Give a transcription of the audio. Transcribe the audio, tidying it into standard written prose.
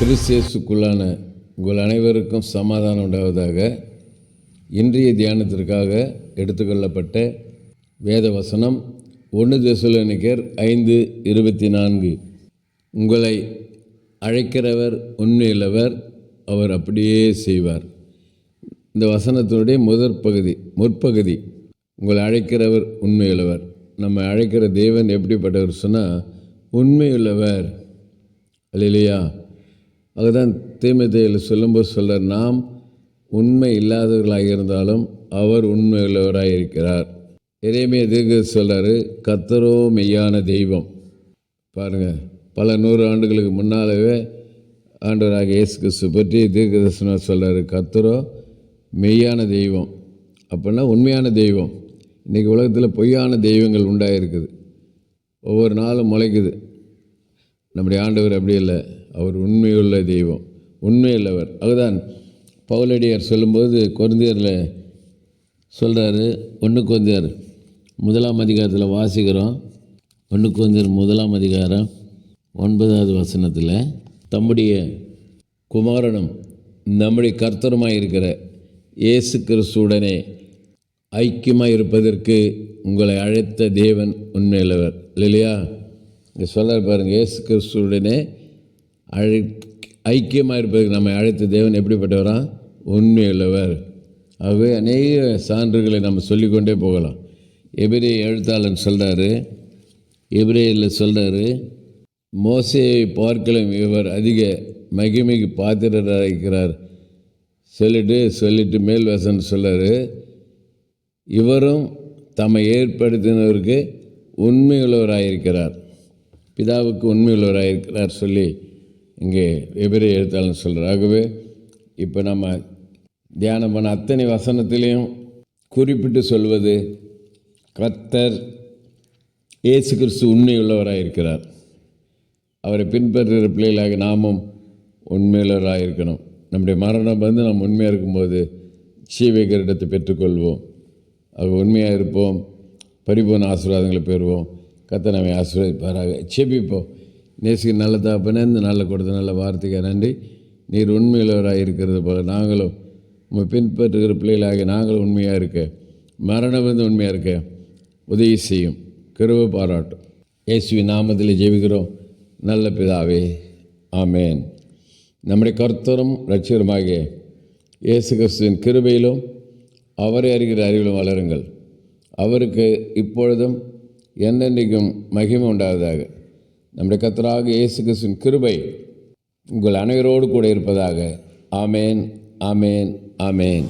கிறிஸ்து உங்கள் அனைவருக்கும் சமாதானம் உண்டாவதாக. இன்றைய தியானத்திற்காக எடுத்துக்கொள்ளப்பட்ட வேத வசனம் 1 தெசலோனிக்கேயர் 5:24. உங்களை அழைக்கிறவர் உண்மையுள்ளவர், அவர் அப்படியே செய்வார். இந்த வசனத்தினுடைய முற்பகுதி உங்களை அழைக்கிறவர் உண்மையுள்ளவர். நம்ம அழைக்கிற தேவன் எப்படிப்பட்டவர் சொன்னால் உண்மையுள்ளவர். அல்லேலூயா. அதுதான் தீமோத்தேயுவில் சொல்லும்போது சொல்கிறார், நாம் உண்மை இல்லாதவர்களாக இருந்தாலும் அவர் உண்மை உள்ளவராக இருக்கிறார். எரேமியா தீர்க்கதரிசி சொல்கிறாரு, கர்த்தரோ மெய்யான தெய்வம். பாருங்கள், பல 100 ஆண்டுகளுக்கு முன்னாலவே ஆண்டவராக இயேசு கிறிஸ்து பற்றி தீர்க்கதரிசனம் சொல்கிறாரு, கர்த்தரோ மெய்யான தெய்வம். அப்படின்னா உண்மையான தெய்வம். இன்றைக்கி உலகத்தில் பொய்யான தெய்வங்கள் உண்டாகிருக்குது, ஒவ்வொரு நாளும் முளைக்குது. நம்முடைய ஆண்டவர் அப்படி இல்லை, அவர் உண்மையுள்ள தெய்வம், உண்மையுள்ளவர். அதுதான் பவுலடியார் சொல்லும்போது கொரிந்தியரில் சொல்கிறாரு, 1 கொரிந்தியர் 1 அதிகாரத்தில் வாசிக்கிறோம். 1 கொரிந்தியர் 1 அதிகாரம் 9வது வசனத்தில், தம்முடைய குமாரனும் நம்முடைய கர்த்தருமாய் இருக்கிற இயேசு கிறிஸ்துவுடனே ஐக்கியமாக இருப்பதற்கு உங்களை அழைத்த தேவன் உண்மையுள்ளவர். இல்லையா? இங்கே சொல்ல பாருங்கள், இயேசு கிறிஸ்துவுடனே ஐக்கியமாக இருப்பதற்கு நம்மை அழைத்த தேவன் எப்படிப்பட்டவரா? உண்மையுள்ளவர். ஆகவே அநேக சான்றுகளை நம்ம சொல்லிக்கொண்டே போகலாம். எபிரேய எழுத்தாளன் சொல்கிறாரு, எபிரேயரில் சொல்கிறாரு, மோசேயை பார்க்கலாம் இவர் அதிக மகிமைக்கு பாத்திரராக இருக்கிறார் சொல்லிட்டு மேல் வசனம் சொல்கிறாரு, இவரும் தம்மை ஏற்படுத்தினவருக்கு உண்மையுள்ளவராயிருக்கிறார், பிதாவுக்கு உண்மையுள்ளவராயிருக்கிறார் சொல்லி இங்கே எபிரேய எழுத்தாளன் சொல்கிறார். ஆகவே இப்போ நம்ம தியானம் பண்ண அத்தனை வசனத்திலையும் குறிப்பிட்டு சொல்வது, கர்த்தர் இயேசு கிறிஸ்து உண்மையுள்ளவராயிருக்கிறார். அவரை பின்பற்றுகிற பிள்ளைகளாக நாமும் உண்மையுள்ளவராக இருக்கணும். நம்முடைய மரணம் நம்ம உண்மையாக இருக்கும்போது ஜீவகிரீடத்தை பெற்றுக்கொள்வோம். அது உண்மையாக இருப்போம், பரிபூர்ண ஆசீர்வாதங்களை பெறுவோம். கர்த்தர் நம்மை ஆசீர்வதிப்பாராக. செபிப்போம். நேசிக்க நல்ல தகப்பனே, இந்த நல்ல கொடுத்த நல்ல வார்த்தைக்கு நன்றி. நீர் உண்மையுள்ளவராக இருக்கிறது போல நாங்களும் உங்கள் பின்பற்றுகிற பிள்ளைகளாக நாங்களும் உண்மையாக இருக்க, மரணம் உண்மையாக இருக்க உதவி செய்யும், கிருபை பாராட்டும். இயேசுவின் நாமத்தில் ஜெபிக்கிறோம் நல்ல பிதாவே, ஆமேன். நம்முடைய கர்த்தரும் இரட்சகருமாகிய இயேசு கிறிஸ்துவின் கிருபையிலும் அவரை அறிகிற அறிவிலும் வளருங்கள். அவருக்கு இப்பொழுதும் என்னென்றைக்கும் மகிமை உண்டாவதாக. நம்முடைய கர்த்தராகிய இயேசு கிறிஸ்துவின் கிருபை உங்கள் அனைவரோடு கூட இருப்பதாக. ஆமேன், ஆமேன், ஆமேன்.